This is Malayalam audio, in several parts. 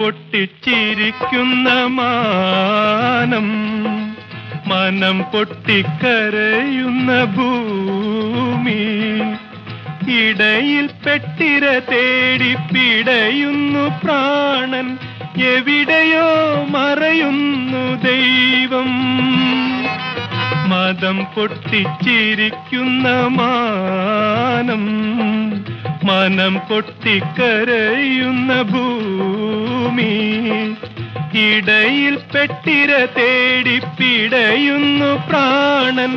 പൊട്ടിച്ചിരിക്കുന്ന മാനം, മനം പൊട്ടിക്കരയുന്ന ഭൂമി, ഇടയിൽ പെട്ടിര തേടി പിടയുന്നു പ്രാണൻ, എവിടെയോ മറയുന്നു ദൈവം. മതം പൊട്ടിച്ചിരിക്കുന്ന മാനം, മനം പൊട്ടിക്കരയുന്ന ഭൂമി, ഇടയിൽ പെട്ടിര തേടി പിടയുന്നു പ്രാണൻ,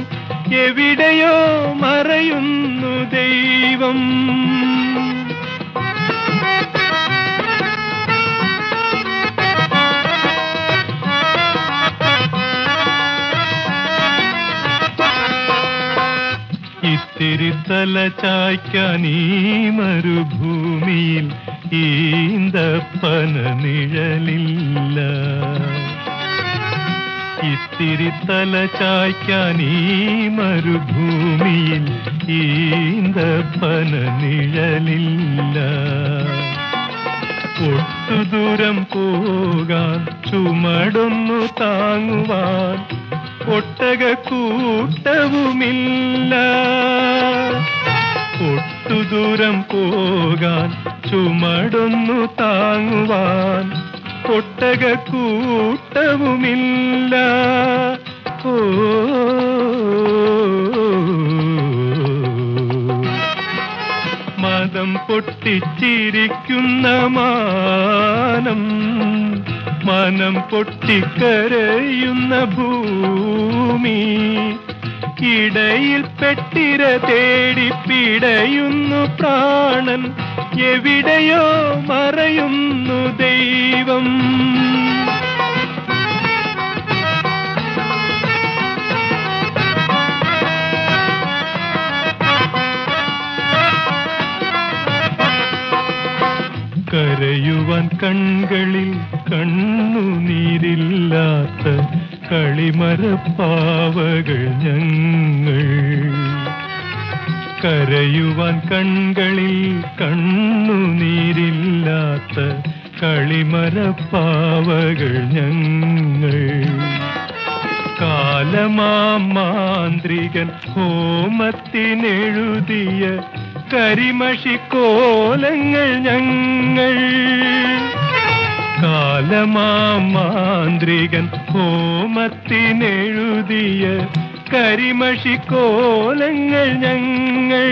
എവിടെയോ മറയുന്നു ദൈവം. ഇത്തിരി തല ചായ്ക്കാൻ ഈ മരുഭൂമിയിൽ ഈന്തപ്പന നിഴലില്ല. ഇത്തിരി തല ചായ്ക്കാൻ ഈ മരുഭൂമിയിൽ ഈന്തപ്പന നിഴലില്ല. ഒട്ടുദൂരം പോകാൻ ചുമടൊന്നു താങ്ങുവാൻ ഒട്ടകക്കൂട്ടവുമില്ല. ഒട്ടുദൂരം പോകാൻ ചുമടൊന്നു താങ്ങുവാൻ ഒട്ടകക്കൂട്ടവുമില്ല. ഓ മതം പൊട്ടിച്ചിരിക്കുന്ന മാനം, മനം പൊട്ടിക്കരയുന്ന ഭൂമി, ഇടയിൽ പെട്ടിര തേടി പിടയുന്നു പ്രാണൻ, എവിടെയോ മറയുന്നു ദൈവം. കരയുവാൻ കൺകളിൽ കണ്ണുനീരില്ലാത്ത കളിമരപ്പാവകൾ ഞങ്ങൾ. കരയുവാൻ കൺകളിൽ കണ്ണുനീരില്ലാത്ത കളിമരപ്പാവകൾ ഞങ്ങൾ. കാലമാന്ത്രികൻ ഹോമത്തിനെഴുതിയ കരിമഷിക്കോലങ്ങൾ ഞങ്ങൾ. കാലമാന്ത്രികൻ ഹോമത്തിനെഴുതിയ കരിമഷിക്കോലങ്ങൾ ഞങ്ങൾ.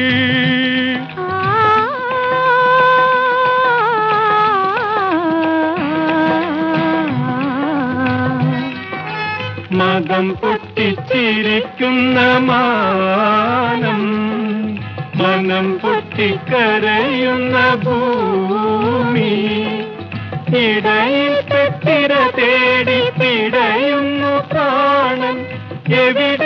മതം പൊട്ടിച്ചിരിക്കുന്ന മാനം, മനം പൊട്ടിക്കരയുന്ന ഭൂമി, ഇടയിൽ പെട്ടിര തേടി പിടയുന്നു പ്രാണൻ, എവിടെ